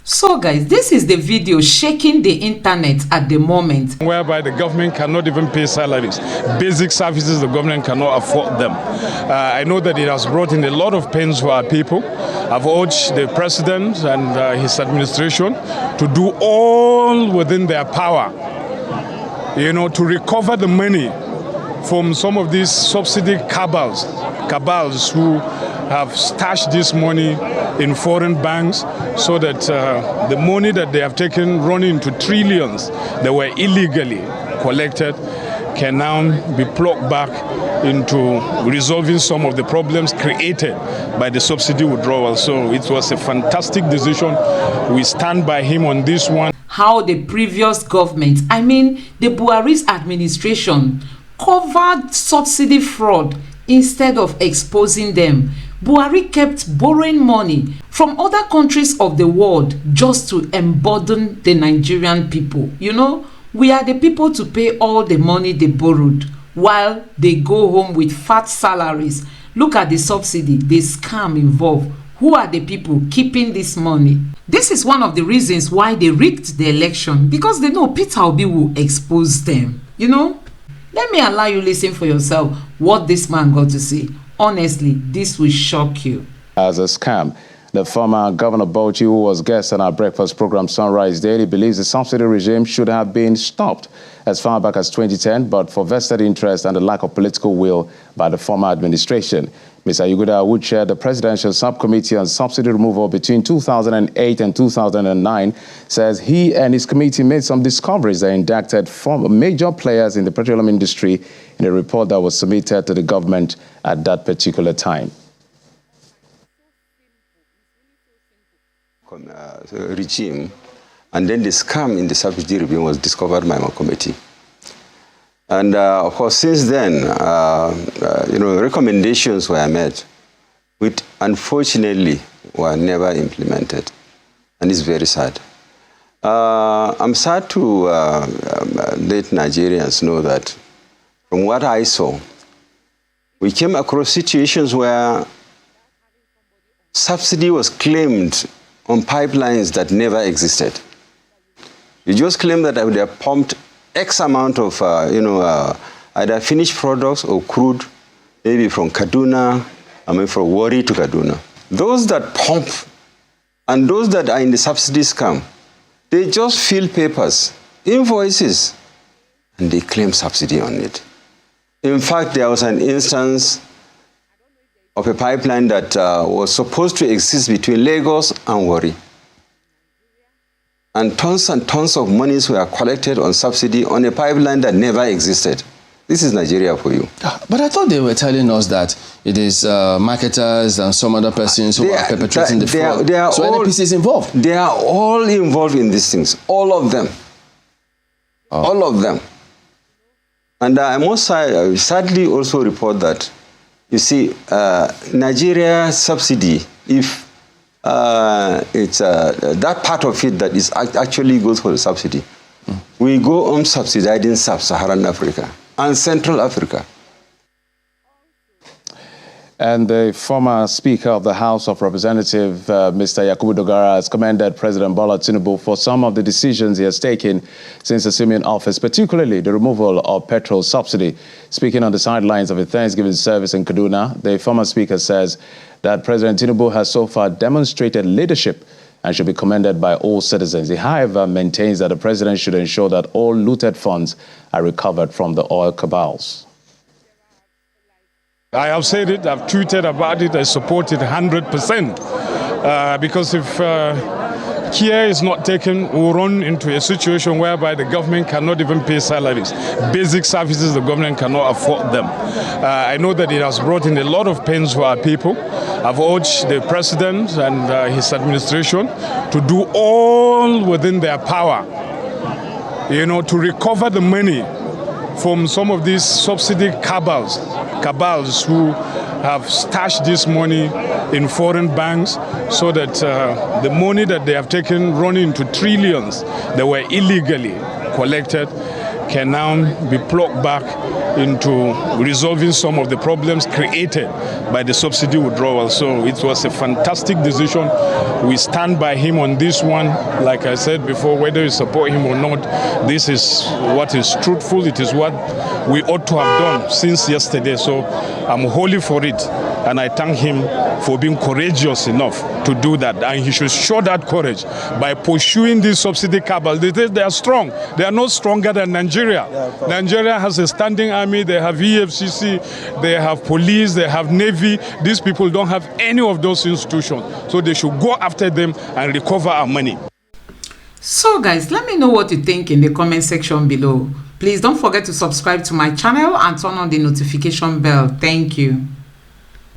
So guys, this is the video shaking the internet at the moment. Whereby the government cannot even pay salaries. Basic services, the government cannot afford them. I know that it has brought in a lot of pains for our people. I've urged the president and his administration to do all within their power, to recover the money from some of these subsidy cabals who have stashed this money in foreign banks, so that the money that they have taken running into trillions that were illegally collected can now be plugged back into resolving some of the problems created by the subsidy withdrawal. So it was a fantastic decision. We stand by him on this one. How the previous government, the Buhari's administration, covered subsidy fraud instead of exposing them. Buhari kept borrowing money from other countries of the world just to embolden the Nigerian people. We are the people to pay all the money they borrowed while they go home with fat salaries. Look at the subsidy, the scam involved. Who are the people keeping this money? This is one of the reasons why they rigged the election, because they know Peter Obi will expose them. Let me allow you listen for yourself what this man got to say. Honestly, this will shock you. As a scam, the former Governor Bauchi, who was guest on our breakfast program Sunrise Daily, believes the subsidy regime should have been stopped as far back as 2010, but for vested interest and the lack of political will by the former administration. Mr. Yuguda, who chaired the Presidential Subcommittee on Subsidy Removal between 2008 and 2009, says he and his committee made some discoveries that indicted former major players in the petroleum industry in a report that was submitted to the government at that particular time. Regime, and then the scam in the subsidy regime was discovered by my committee. And of course, since then, recommendations were made, which unfortunately were never implemented, and it's very sad. I'm sad to let Nigerians know that from what I saw, we came across situations where subsidy was claimed on pipelines that never existed. You just claim that they have pumped X amount of, either finished products or crude, maybe from Kaduna, from Warri to Kaduna. Those that pump and those that are in the subsidy scam, they just fill papers, invoices, and they claim subsidy on it. In fact, there was an instance of a pipeline that was supposed to exist between Lagos and Warri. And tons of monies were collected on subsidy on a pipeline that never existed. This is Nigeria for you. But I thought they were telling us that it is marketers and some other persons who are perpetrating the fraud. So NPC is involved? They are all involved in these things, all of them. Oh. All of them. And I must sadly also report that, you see, Nigeria subsidy, if it's that part of it that is actually goes for the subsidy, we go on subsidizing sub-Saharan Africa and Central Africa. And the former Speaker of the House of Representatives, Mr. Yakubu Dogara, has commended President Bola Tinubu for some of the decisions he has taken since assuming office, particularly the removal of petrol subsidy. Speaking on the sidelines of a Thanksgiving service in Kaduna, the former Speaker says that President Tinubu has so far demonstrated leadership and should be commended by all citizens. He, however, maintains that the President should ensure that all looted funds are recovered from the oil cabals. I have said it, I've tweeted about it, I support it 100%. Because if care is not taken, we'll run into a situation whereby the government cannot even pay salaries. Basic services, the government cannot afford them. I know that it has brought in a lot of pains for our people. I've urged the president and his administration to do all within their power, to recover the money from some of these subsidy cabals who have stashed this money in foreign banks, so that the money that they have taken running into trillions that were illegally collected can now be plugged back into resolving some of the problems created by the subsidy withdrawal. So it was a fantastic decision. We stand by him on this one. Like I said before, whether you support him or not, this is what is truthful. It is what we ought to have done since yesterday. So I'm wholly for it. And I thank him for being courageous enough to do that. And he should show that courage by pursuing this subsidy cabal. They are strong. They are not stronger than Nigeria. Nigeria has a standing army. They have EFCC. They have police. They have Navy. These people don't have any of those institutions. So they should go after them and recover our money. So guys, let me know what you think in the comment section below. Please don't forget to subscribe to my channel and turn on the notification bell. Thank you.